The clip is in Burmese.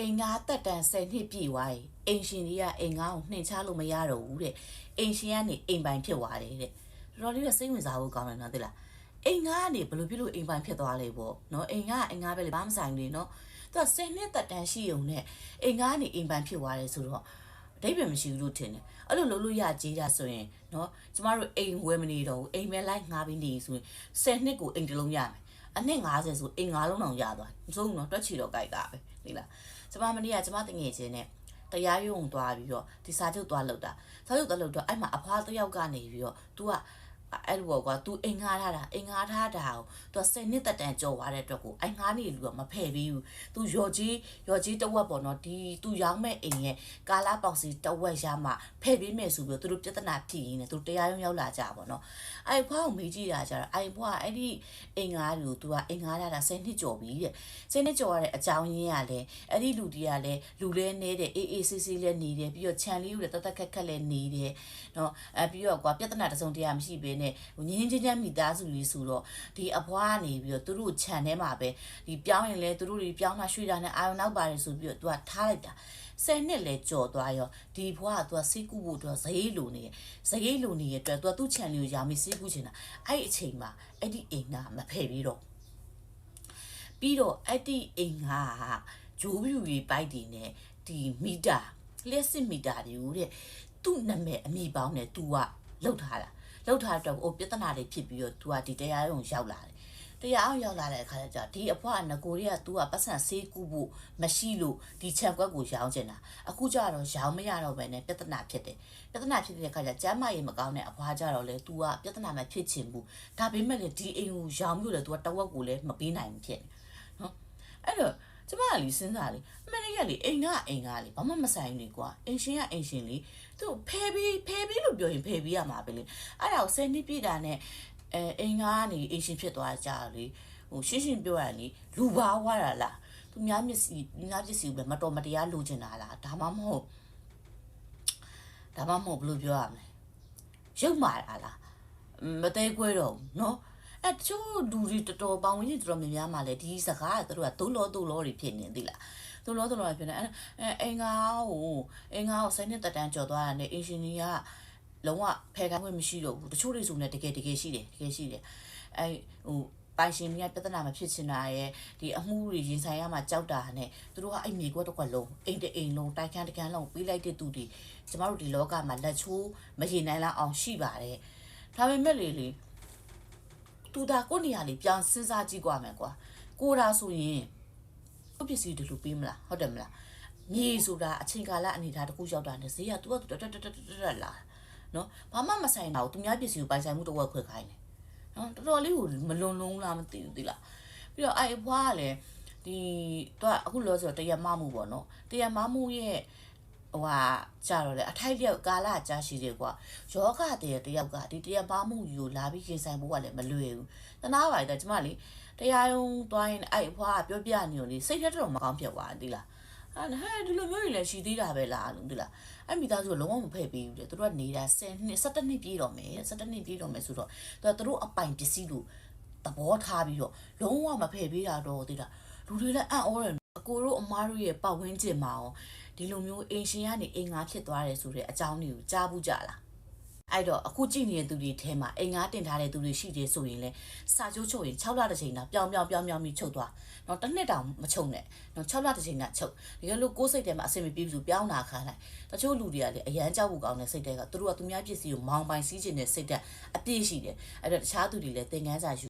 အိမ်ငါတက်တန်10နှစ်ပြည့်သွားပြီအိမ်ရှင်ကြီးကအိမ်ငါကိုနှင်ချလို့မရတော့ဘူးတဲ့အိမ်ရှင်ကနေအိမ်ပိုင်ဖြစ်သွားတယ်တဲ့တော်တော်လေးစိတ်ဝင်စားဖို့ကောင်းတယ်နော်သိလားအိမ်ငါကနေဘယ်လိုဖြစ်လို့အိမ်ပိုင်ဖြစ်သွားလဲပေါ့နော်အိမ်ငါပဲလေဘာမှမဆိုင်လေနော်သူက10နှစ်တက်တန်ရှိုံနဲ့အိမ်ငါကနေအိမ်ပိုင်ဖြစ်သွားတယ်ဆိုတော့အဓိပ္ပာယ်မရှိဘူးလို့ထင်တယ်အဲ့လိုလုပ်လို့ရကြေးတာဆိုရင်နော်ကျမတို့အိမ်ဝယ်မနေတော့ဘူးအိမ်ပဲလိုက်ငှားပြီးနေဆိုရင်10နှစ်ကိုအိမ်တစ်လုံးရမယ်အနှစ်50ဆိုအိမ်9လုံးတောင်ရသွားမစိုးဘူးနော်တွက်ချီတော့ကြိုက်တာပဲသိလားကျမမနေ့ကကျမတငယ်ချင်းနဲ့တရားရုံသွားပြီးတော့ဒီစာချုပ်သွားလောက်တာစာချုပ်သွားလောက်တော့အဲ့မှာအဖွားတစ်ယောက်ကနေပြီးတော့ तू ကအဲ့လိုကွာ तू အိမ်ငှားထားတာကို तू 10နှစ်တက်တန်ကြော်သွားတဲ့အတွက်ကိုအိမ်ငှားနေလူကမဖယ်ပြီးဘူး तू ရော်ကြီးတဝက်ပေါ့နော်ဒီ तू ရောင်းမဲ့အိမ်ရဲ့ကာလာပေါက်စီတဝက်ရမှဖယ်ပေးမယ်ဆိုပြီးတော့သူတို့ပြဿနာဖြစ်ရင်းနဲ့ तू တရားရုံရောက်လာကြပါတော့အဲ့ဖွားကိုမေးကြည့်တာကြတော့အဲ့ဖွားအဲ့ဒီအိမ်ငှားလူ तू ကအိမ်ငှားထားတာ10နှစ်ကြော်ပြီတဲ့10နှစ်ကြော်ရတဲ့အကြောင်းရင်းကလည်းအဲ့ဒီလူတီးကလည်းလူလဲနေတဲ့အေးအေးဆေးဆေးလဲနေတယ်ပြီးတော့ခြံလေးကိုလည်းတတ်ခက်လဲနေတယ်နော်ပြီးတော့ကွာပြဿနာတစုံတရာမရှိဘဲနဲ့ငင်းချင်းမိသားစုလေးဆိုတော့ဒီအဖွားကနေပြီးတော့သူတို့ခြံထဲမှာပဲဒီပြောင်းရင်လဲသူတို့တွေပြောင်းတာရွှေ့တာနဲ့အာရုံနောက်ပါတယ်ဆိုပြီးတော့ तू ကထားလိုက်တာ10နှစ်လဲကြော်သွားရောဒီဘွားက तू စိတ်ကူးဖို့တော့ဇေးလိုနေရဲ့အတွက် तू သူ့ခြံလေးကိုရောင်းပြီးစိတ်ကူးချင်တာအဲ့အချိန်မှာအဲ့ဒီအိမ်ကမဖယ်ပြီးတော့အဲ့ဒီအိမ်ကဂျိုးပြူကြီးပိုက်တည်နဲ့ဒီမီတာလျှက်စစ်မီတာတွေကိုတဲ့သူ့နာမည်အမိပေါင်းနဲ့ तू ကလှုပ်ထားတော့ပြဿနာတွေဖြစ်ပြီးတော့ तू ကဒီတရားရုံရောက်လာတယ်တရားအောင်ရောက်လာတဲ့အခါကျတော့ဒီအဖွားငကိုတွေက तू ကပတ်စံဆေးကူဖို့မရှိလို့ဒီခြံကွက်ကိုရောင်းချင်တာအခုကျတော့ရောင်းမရတော့ဘဲနဲ့ပြဿနာဖြစ်တဲ့အခါကျကျမ်းမာရေးမကောင်းတဲ့အဖွားကျတော့လေ तू ကပြဿနာမဖြစ်ချင်ဘူးဒါပေမဲ့လေဒီအိမ်ကိုရောင်းလို့လေ तू ကတဝက်ကိုလည်းမပေးနိုင်ဘူးဖြစ်နော်အဲ့တော့ကျမကလေစဉ်းစားလေအမေကလေအိမ်ကလေဘာမှမဆိုင်လေကွာအိမ်ရှင်ကအိမ်ရှင်လေသူဖယ်ပြီးလို့ပြောရင်ဖယ်ပြီးရမှာပဲလေအဲ့ဒါကို10နှစ်ပြည့်တာနဲ့အိမ်ကနေအိမ်ရှင်ဖြစ်သွားကြလေဟိုရှင်းပြောရရင်လူပါဝါတာလားသူများပစ္စည်းပဲမတော်မတရားလိုချင်တာလားဒါမှမဟုတ်ဘယ်လိုပြောရမလဲရုပ်မာတာလားမသေးခွဲတော့နော်အဲ့တချို့လူတွေတော်တော်ပေါင်းဝင်တော်များများမှလည်းဒီစကားကသူတို့ကသို့လောတွေဖြစ်နေသိလားသို့လောတွေဖြစ်နေအိမ်ကားကို10နှစ်တက်တန်းကြော်သွားတာနဲ့အင်ရှင်နီကလုံးဝဖယ်ခိုင်းခွင့်မရှိတော့ဘူးတချို့တွေဆိုနေတကယ်ရှိတယ်အဲ့ဟိုပိုင်ရှင်ကြီးကပြဿနာမဖြစ်ချင်တာရဲ့ဒီအမှုတွေရင်ဆိုင်ရမှာကြောက်တာနဲ့သူတို့ကအဲ့မြေကွက်တစ်ခွက်လုံးအိမ်တအိမ်လုံးတိုက်ခန်းတကန်းလုံးပေးလိုက်တဲ့သူတွေကျမတို့ဒီလောကမှာလက်ချိုးမရင်နိုင်လောက်အောင်ရှိပါတယ်ဒါပေမဲ့လေသူဒါကိုနေရာလေးပြန်စဉ်းစားကြည့်ကြမယ်ကွာကိုဒါဆိုရင်ကိုပစ္စည်းတွေလူပေးမလားဟုတ်တယ်မလားမြေဆိုတာအချိန်ကာလအနေထားတစ်ခုရောက်တာနဲ့ဈေးကသူကတက်လာနော်ဘာမှမဆိုင်တော့သူများပစ္စည်းကိုပိုင်ဆိုင်မှုတော့ခွဲခိုင်းတယ်နော်တော်တော်လေးကိုမလွန်လုံးလားမသိဘူးသိလားပြီးတော့အဲ့အဖွားကလည်းဒီသူကအခုလောဆိုတရားမမှုပေါ့နော်တရားမမှုရဲ့ဟိုဟာကြာတော့လေအထိုက်လျောက်ကာလကြာရှိတယ်ကွာယောဂတယောက်ကဒီတရားမမှုယူလာပြီးခင်ဆိုင်ဖို့ကလည်းမလွယ်ဘူးတနာပါလေကျမလေတရားရုံသွားရင်အဲ့အဖွားကပြောပြနေလို့လေစိတ်ထဲတော့မကောင်းဖြစ်သွားသိလားအဲ့ဒီလိုမျိုးကြီးလည်းရှိသေးတာပဲလားလို့သိလားအဲ့မိသားစုကလုံးဝမဖယ်ပေးဘူးတဲ့သူတို့ကနေတာ10နှစ်17နှစ်ပြည့်တော့မယ်ဆိုတော့သူတို့အပိုင်ပစ္စည်းလို့သဘောထားပြီးတော့လုံးဝမဖယ်ပေးတာတော့သိလားလူတွေလည်းအံ့ဩတယ်အကိုတို့အမားတို့ရဲ့ပတ်ဝန်းကျင်မှာရောဒီလိုမျိုးအိမ်ရှင်ကနေအိမ်ငါဖြစ်သွားတယ်ဆိုတဲ့အကြောင်းတွေကိုကြားဘူးကြလားအဲ့တော့အခုကြည့်နေတဲ့သူတွေထဲမှာအိမ်ငါတင်ထားတဲ့သူတွေရှိတယ်ဆိုရင်လဲစာချိုးချုပ်ရင်6လတစ်ချိန်တော့ပြောင်းပြီးချုပ်သွားတော့တစ်နှစ်တောင်မချုပ်နဲ့တော့6လတစ်ချိန်ကချုပ်ဒီလိုကိုယ်စိတ်ထဲမှာအဆင်မပြေဘူးပြောင်းလာခါလိုက်တချို့လူတွေကလည်းအရန်ကြောက်ဖို့ကောင်းတဲ့စိတ်တွေကသူတို့ကသူများပစ္စည်းကိုမောင်းပိုင်စီးကျင်တဲ့စိတ်ဓာတ်အပြည့်ရှိတယ်အဲ့တော့တခြားသူတွေလည်းသင်ခန်းစာယူ